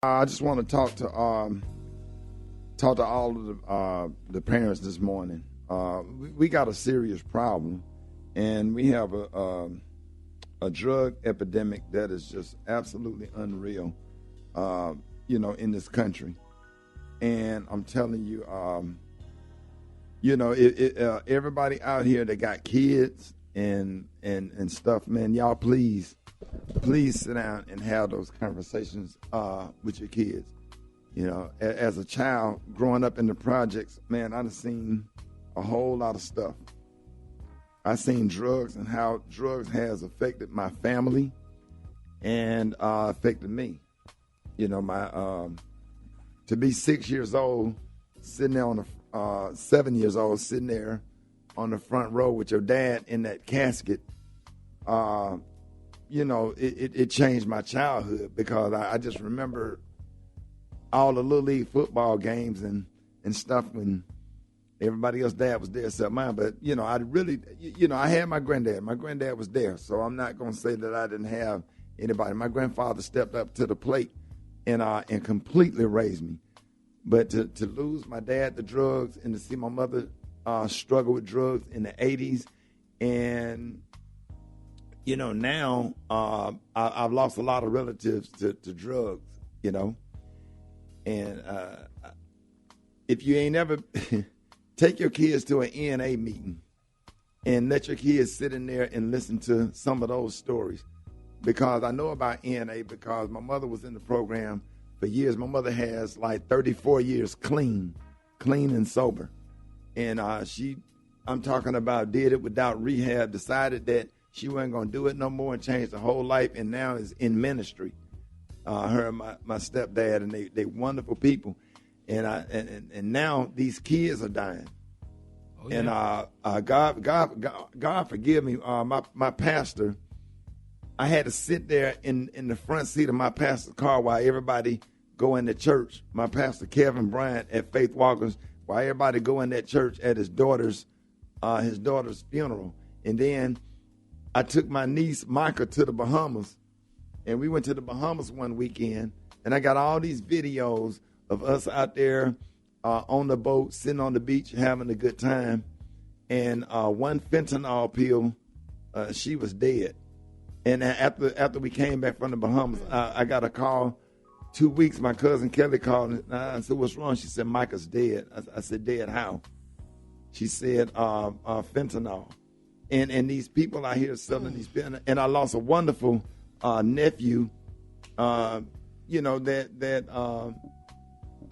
I just want to talk to all of the parents this morning. We got a serious problem, and we have a drug epidemic that is just absolutely unreal, in this country. And I'm telling you, everybody out here that got kids and stuff, man, y'all please sit down and have those conversations with your kids. As a child growing up in the projects, man, I've seen a whole lot of stuff. I've seen drugs and how drugs has affected my family and affected me. To be 6 years old, sitting there on the 7 years old, sitting there on the front row with your dad in that casket, it changed my childhood because I just remember all the Little League football games and stuff when everybody else's dad was there except mine. But, I had my granddad. My granddad was there, so I'm not going to say that I didn't have anybody. My grandfather stepped up to the plate and completely raised me. But to lose my dad to drugs and to see my mother struggle with drugs in the 80s and now I've lost a lot of relatives to drugs, and if you ain't ever take your kids to an ENA meeting and let your kids sit in there and listen to some of those stories, because I know about ENA because my mother was in the program for years. My mother has like 34 years clean and sober, and I'm talking about did it without rehab, decided that she wasn't going to do it no more and changed her whole life, and now is in ministry. Her and my stepdad, and they wonderful people. And now these kids are dying. Oh, yeah. And God forgive me, my pastor, I had to sit there in the front seat of my pastor's car while everybody go into church. My pastor, Kevin Bryant at Faith Walkers, while everybody go in that church at his daughter's funeral. And then I took my niece, Micah, to the Bahamas, and we went to the Bahamas one weekend, and I got all these videos of us out there on the boat, sitting on the beach, having a good time, and one fentanyl pill, she was dead. And after we came back from the Bahamas, I got a call 2 weeks. My cousin Kelly called, and I said, "What's wrong?" She said, "Micah's dead." I said, "Dead how?" She said, "Fentanyl." And these people out here selling these pills. And I lost a wonderful nephew, that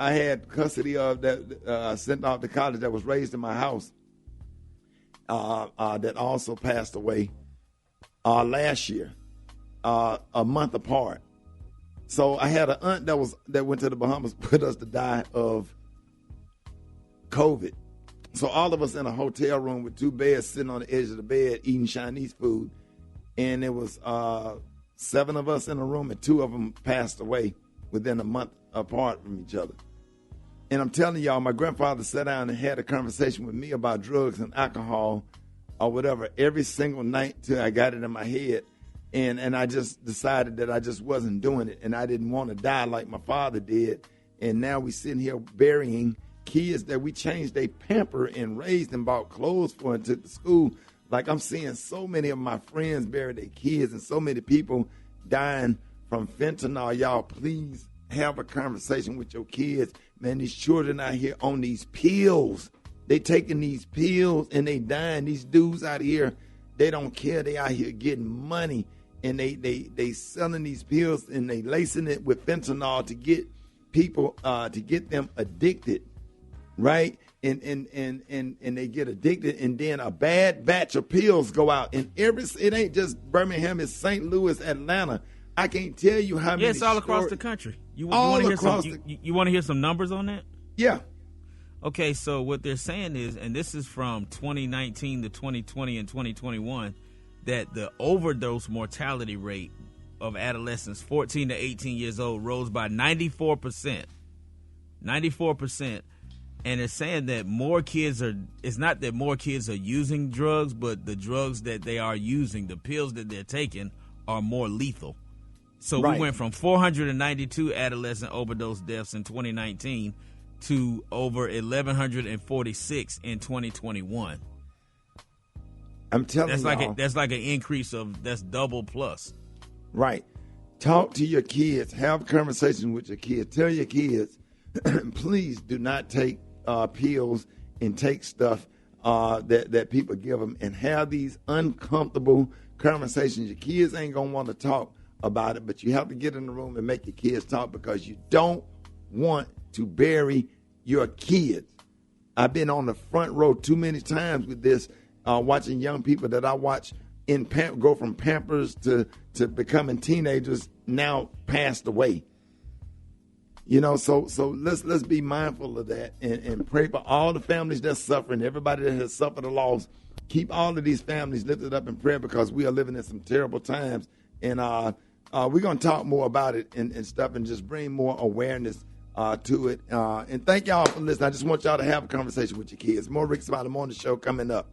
I had custody of, that sent off to college, that was raised in my house, that also passed away last year, a month apart. So I had an aunt that went to the Bahamas with us to die of COVID. So all of us in a hotel room with two beds, sitting on the edge of the bed eating Chinese food, and there was 7 of us in a room, and 2 of them passed away within a month apart from each other. And I'm telling y'all, my grandfather sat down and had a conversation with me about drugs and alcohol or whatever every single night till I got it in my head, and I just decided that I just wasn't doing it, and I didn't want to die like my father did. And now we sitting here burying kids that we changed their pamper and raised and bought clothes for and took to school. Like, I'm seeing so many of my friends bury their kids and so many people dying from fentanyl. Y'all, please have a conversation with your kids. Man, these children out here on these pills. They taking these pills and they dying. These dudes out here, they don't care. They out here getting money, and they selling these pills and they lacing it with fentanyl to get people, to get them addicted. Right? And they get addicted, and then a bad batch of pills go out. And it ain't just Birmingham, it's St. Louis, Atlanta. I can't tell you how many. Yeah, it's all across the country. You want to hear some numbers on that? Yeah. Okay, so what they're saying is, and this is from 2019 to 2020 and 2021, that the overdose mortality rate of adolescents 14 to 18 years old rose by 94%. 94%. And it's saying that it's not that more kids are using drugs, but the drugs that they are using, the pills that they're taking, are more lethal. So we went from 492 adolescent overdose deaths in 2019 to over 1,146 in 2021. I'm telling you, that's like an increase that's double plus. Right. Talk to your kids. Have conversations with your kids. Tell your kids, please do not take pills and take stuff that people give them, and have these uncomfortable conversations. Your kids ain't going to want to talk about it, but you have to get in the room and make your kids talk, because you don't want to bury your kids. I've been on the front row too many times with this, watching young people that I watch go from Pampers to becoming teenagers, now passed away. You know, so let's be mindful of that and pray for all the families that's suffering, everybody that has suffered a loss. Keep all of these families lifted up in prayer, because we are living in some terrible times. And we're going to talk more about it and stuff, and just bring more awareness to it. And thank y'all for listening. I just want y'all to have a conversation with your kids. More Rickey Smiley Morning Show coming up.